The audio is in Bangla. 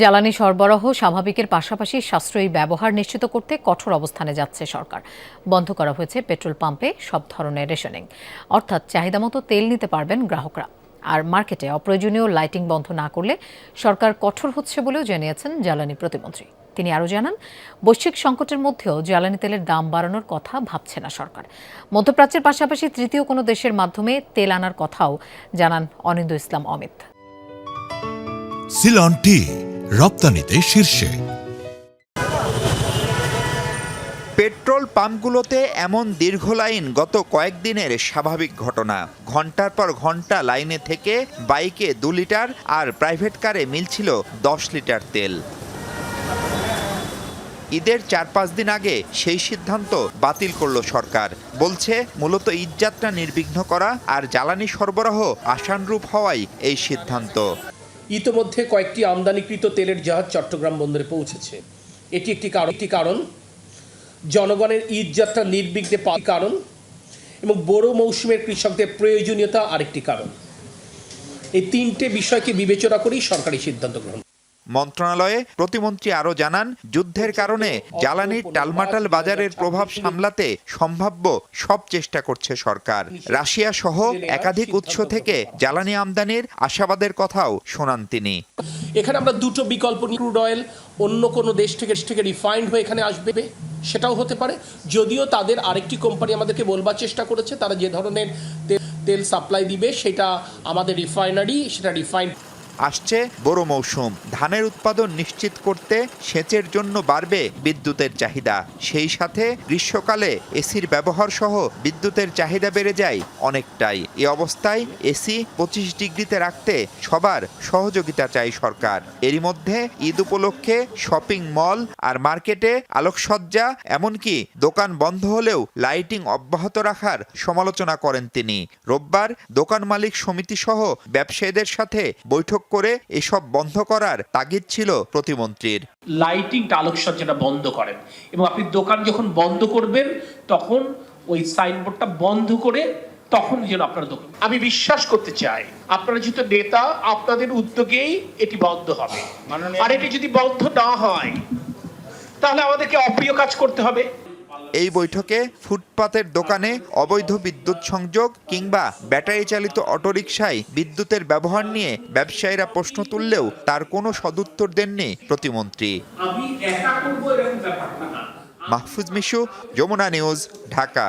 জ্বালানি সরবরাহ স্বাভাবিকের পাশাপাশি সাশ্রয়ী ব্যবহার নিশ্চিত করতে কঠোর অবস্থানে যাচ্ছে সরকার। বন্ধ করা হয়েছে পেট্রোল পাম্পে সব ধরনের রেশনিং, অর্থাৎ চাহিদামতো তেল নিতে পারবেন গ্রাহকরা। আর মার্কেটে অপ্রয়োজনীয় লাইটিং বন্ধ না করলে সরকার কঠোর হচ্ছে বলেও জানিয়েছেন জ্বালানি প্রতিমন্ত্রী। তিনি আরও জানান, বৈশ্বিক সংকটের মধ্যেও জ্বালানি তেলের দাম বাড়ানোর কথা ভাবছে না সরকার। মধ্যপ্রাচ্যের পাশাপাশি তৃতীয় কোনো দেশের মাধ্যমে তেল আনার কথাও জানান অনিন্দ ইসলাম অমিত। সিলন টি রপ্তানিতে শীর্ষে। পেট্রোল পাম্পগুলোতে এমন দীর্ঘ লাইন গত কয়েকদিনের স্বাভাবিক ঘটনা। ঘন্টার পর ঘন্টা লাইনে থেকে বাইকে 2 লিটার আর প্রাইভেট কারে মিলছিল 10 লিটার তেল। ঈদের 4-5 দিন আগে সেই সিদ্ধান্ত বাতিল করল সরকার। বলছে মূলত ঈদযাত্রা নির্বিঘ্ন করা আর জ্বালানি সরবরাহ আশানুরূপ হওয়াই এই সিদ্ধান্ত। ইতোমধ্যে কয়েকটি আমদানিকৃত তেলের জাহাজ চট্টগ্রাম বন্দরে পৌঁছেছে। এটি একটি কারণ, জনগণের ঈদযাত্রা নির্বিঘ্নে পাওয়ার কারণ এবং বড় মৌসুমের কৃষকদের প্রয়োজনীয়তা আরেকটি কারণ। এই 3টে বিষয়কে বিবেচনা করেই সরকারি সিদ্ধান্ত গ্রহণ। মন্ত্রণালয়ে প্রতিমন্ত্রী আরও জানান, যুদ্ধের কারণে জ্বালানির টালমাটাল বাজারের প্রভাব সামলাতে সম্ভাব্য সব চেষ্টা করছে সরকার। রাশিয়া সহ একাধিক উৎস থেকে জ্বালানি আমদানির আশাবাদের কথাও শোনান তিনি। এখানে আমরা দুটো বিকল্প, ক্রুড অয়েল অন্য কোনো দেশ থেকে রিফাইন্ড হয়ে এখানে আসবে, সেটাও হতে পারে। যদিও তাদের আরেকটি কোম্পানি আমাদেরকে বলবার চেষ্টা করেছে তারা যে ধরনের তেল সাপ্লাই দিবে সেটা আমাদের রিফাইনারি, সেটা রিফাইন্ড। আসছে বড় মৌসুম, ধানের উৎপাদন নিশ্চিত করতে সেচের জন্য বাড়বে বিদ্যুতের চাহিদা। সেই সাথে গ্রীষ্মকালে এসির ব্যবহার সহ বিদ্যুতের চাহিদা বেড়ে যায় অনেকটাই। এ অবস্থায় এসি 25 ডিগ্রিতে রাখতে সবার সহযোগিতা চাই সরকার। এরই মধ্যে ঈদ উপলক্ষে শপিং মল আর মার্কেটে আলোকসজ্জা এমনকি দোকান বন্ধ হলেও লাইটিং অব্যাহত রাখার সমালোচনা করেন তিনি। রোববার দোকান মালিক সমিতি সহ ব্যবসায়ীদের সাথে বৈঠক করে এসব বন্ধ করার তাগিদ ছিল প্রতিমন্ত্রীর। লাইটিংটা, আলোকসজ্জাটা বন্ধ করেন এবং আপনি দোকান যখন বন্ধ করবেন তখন ওই সাইনবোর্ডটা বন্ধ করে তখন যেন আপনার দোকান। আমি বিশ্বাস করতে চাই আপনারা যেহেতু নেতা, আপনাদের উদ্যোগেই এটি বন্ধ হবে। আর এটি যদি বন্ধ না হয় তাহলে আমাদেরকে অপ্রিয় কাজ করতে হবে। এই বৈঠকে ফুটপাতের দোকানে অবৈধ বিদ্যুৎ সংযোগ কিংবা ব্যাটারি চালিত অটোরিকশায় বিদ্যুতের ব্যবহার নিয়ে ব্যবসায়ীরা প্রশ্ন তুললেও তার কোনো সদুত্তর দেননি প্রতিমন্ত্রী। আমি একা করব এরকম ব্যাপারটা না। মাহফুজ মিশু, যমুনা নিউজ, ঢাকা।